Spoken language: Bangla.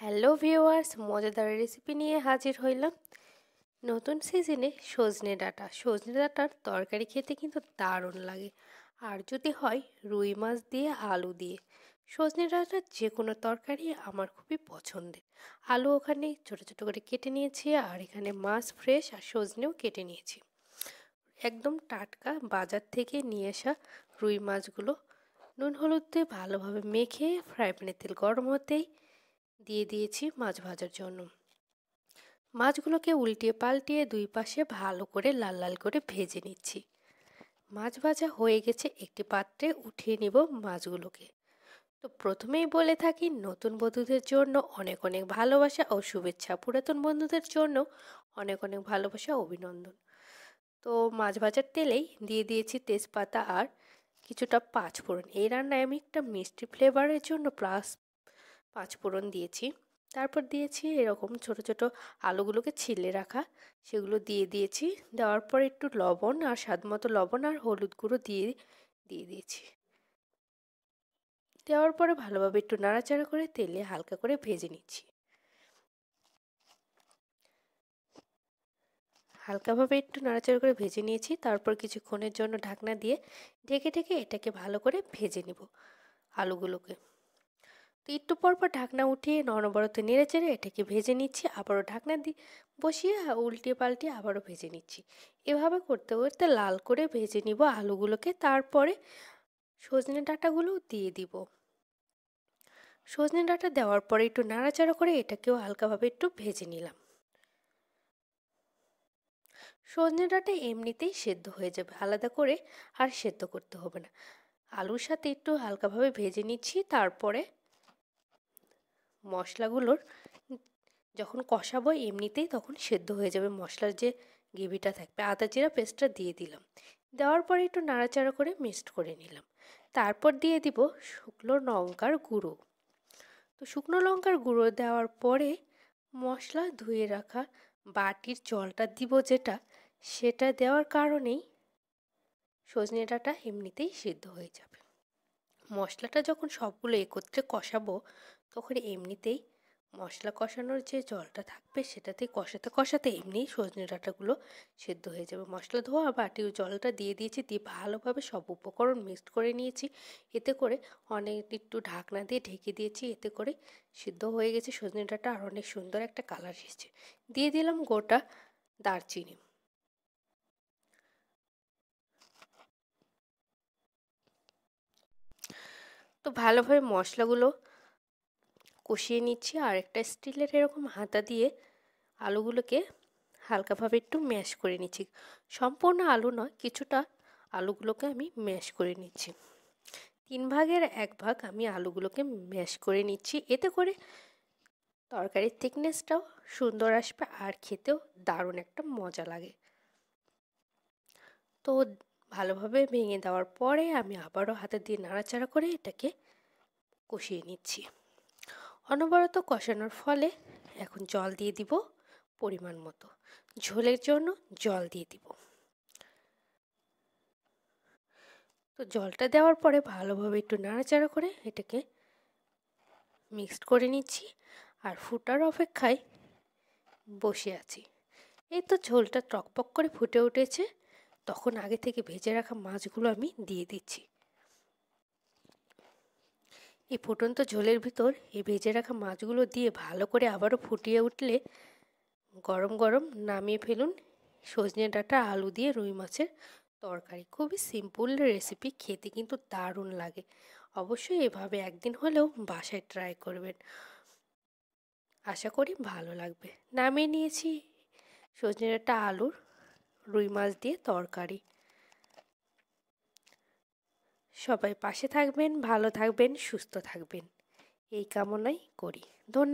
হ্যালো ভিউয়ার্স, মজাদার রেসিপি নিয়ে হাজির হইলাম। নতুন সিজনে সজনে ডাঁটার তরকারি খেতে কিন্তু দারুণ লাগে। আর যদি হয় রুই মাছ দিয়ে আলু দিয়ে, সজনে ডাঁটার যে কোনো তরকারি আমার খুবই পছন্দের। আলু ওখানে ছোট ছোট করে কেটে নিয়েছি, আর এখানে মাছ ফ্রেশ আর সজনেও কেটে নিয়েছি। একদম টাটকা বাজার থেকে নিয়ে আসা রুই মাছগুলো নুন হলুদ দিয়ে ভালোভাবে মেখে ফ্রাই প্যানে তেল গরম হতেই দিয়ে দিয়েছি মাছ ভাজার জন্য। মাছগুলোকে উল্টিয়ে পাল্টিয়ে দুই পাশে ভালো করে লাল লাল করে ভেজে নিচ্ছি। মাছ ভাজা হয়ে গেছে, একটি পাত্রে উঠিয়ে নিব মাছগুলোকে। তো প্রথমেই বলে থাকি, নতুন বন্ধুদের জন্য অনেক অনেক ভালোবাসা ও শুভেচ্ছা, পুরাতন বন্ধুদের জন্য অনেক অনেক ভালোবাসা অভিনন্দন। তো মাছ ভাজার তেলেই দিয়ে দিয়েছি তেজপাতা আর কিছুটা পাঁচফোড়ন। এই রান্নায় আমি একটা মিষ্টি ফ্লেভারের জন্য প্লাস পাঁচফোড়ন দিয়েছি। তারপর দিয়েছি এরকম ছোট ছোট আলুগুলোকে ছিলে রাখা, সেগুলো দিয়ে দিয়েছি। দেওয়ার পর একটু লবণ আর স্বাদ মতো লবণ আর হলুদ গুঁড়ো দিয়ে দিয়ে দিয়েছি। দেওয়ার পরে ভালোভাবে একটু নাড়াচাড়া করে তেলে হালকা করে ভেজে নিচ্ছি। হালকাভাবে একটু নাড়াচাড়া করে ভেজে নিয়েছি। তারপর কিছুক্ষণের জন্য ঢাকনা দিয়ে ঢেকে ঢেকে এটাকে ভালো করে ভেজে নিব আলুগুলোকে। তো একটু পর পর ঢাকনা উঠিয়ে অনবরত নেড়ে চেড়ে এটাকে ভেজে নিচ্ছি। আবারও ঢাকনা দিয়ে বসিয়ে উল্টিয়ে পাল্টিয়ে আবারও ভেজে নিচ্ছি। এভাবে করতে করতে লাল করে ভেজে নিব আলুগুলোকে। তারপরে সজনে ডাঁটাগুলো দিয়ে দিব। সজনে ডাঁটা দেওয়ার পরে একটু নাড়াচাড়া করে এটাকেও হালকাভাবে একটু ভেজে নিলাম। সজনে ডাঁটা এমনিতেই সেদ্ধ হয়ে যাবে, আলাদা করে আর সেদ্ধ করতে হবে না। আলুর সাথে একটু হালকাভাবে ভেজে নিচ্ছি। তারপরে মশলাগুলোর যখন কষাবো এমনিতেই তখন সেদ্ধ হয়ে যাবে, মশলার যে গ্রেভিটা থাকবে। আদা জিরা পেস্টটা দিয়ে দিলাম। দেওয়ার পরে একটু নাড়াচাড়া করে মিক্সড করে নিলাম। তারপর দিয়ে দিব শুকনো লঙ্কার গুঁড়ো। তো শুকনো লঙ্কার গুঁড়ো দেওয়ার পরে মশলা ধুয়ে রাখা বাটির জলটা দিব, সেটা দেওয়ার কারণেই সজনে ডাঁটা এমনিতেই সিদ্ধ হয়ে যাবে। মশলাটা যখন সবগুলো একত্রে কষাবো তখন এমনিতেই মশলা কষানোর যে জলটা থাকবে সেটাতে কষাতে কষাতে এমনিই সজনে ডাঁটাগুলো সেদ্ধ হয়ে যাবে। মশলা ধোয়া বাটির জলটা দিয়ে দিয়েছি, দিয়ে ভালোভাবে সব উপকরণ মিক্সড করে নিয়েছি। এতে করে অনেক একটু ঢাকনা দিয়ে ঢেকে দিয়েছি, এতে করে সিদ্ধ হয়ে গেছে সজনে ডাঁটা, আর অনেক সুন্দর একটা কালার এসেছে। দিয়ে দিলাম গোটা দারচিনি। তো ভালোভাবে মশলাগুলো কষিয়ে নিচ্ছি, আর একটা স্টিলের এরকম হাতা দিয়ে আলুগুলোকে হালকাভাবে একটু ম্যাশ করে নিচ্ছি। সম্পূর্ণ আলু নয়, কিছুটা আলুগুলোকে আমি ম্যাশ করে নিচ্ছি। 1/3 ভাগ আমি আলুগুলোকে ম্যাশ করে নিচ্ছি। এতে করে তরকারির থিকনেসটাও সুন্দর আসবে আর খেতেও দারুণ একটা মজা লাগে। তো ভালোভাবে ভেঙে দেওয়ার পরে আমি আবারও হাতে দিয়ে নাড়াচাড়া করে এটাকে কষিয়ে নিচ্ছি। অনবরত কষানোর ফলে এখন জল দিয়ে দিব পরিমাণ মতো। ঝোলের জন্য জল দিয়ে দিব। তো জলটা দেওয়ার পরে ভালোভাবে একটু নাড়াচাড়া করে এটাকে মিক্সড করে নিচ্ছি, আর ফুটার অপেক্ষায় বসে আছি। এই তো ঝোলটা টকপক করে ফুটে উঠেছে, তখন আগে থেকে ভেজে রাখা মাছগুলো আমি দিয়ে দিচ্ছি। এই ফুটন্ত ঝোলের ভিতর এই ভেজে রাখা মাছগুলো দিয়ে ভালো করে আবারও ফুটিয়ে উঠলে গরম গরম নামিয়ে ফেলুন সজনে ডাঁটা আলু দিয়ে রুই মাছের তরকারি। খুবই সিম্পল রেসিপি, খেতে কিন্তু দারুণ লাগে। অবশ্যই এভাবে একদিন হলেও বাসায় ট্রাই করবেন, আশা করি ভালো লাগবে। নামিয়ে নিয়েছি সজনে ডাঁটা আলুর রুই মাছ দিয়ে তরকারি। সবাই পাশে থাকবেন, ভালো থাকবেন, সুস্থ থাকবেন, এই কামনাই করি। ধন্যবাদ।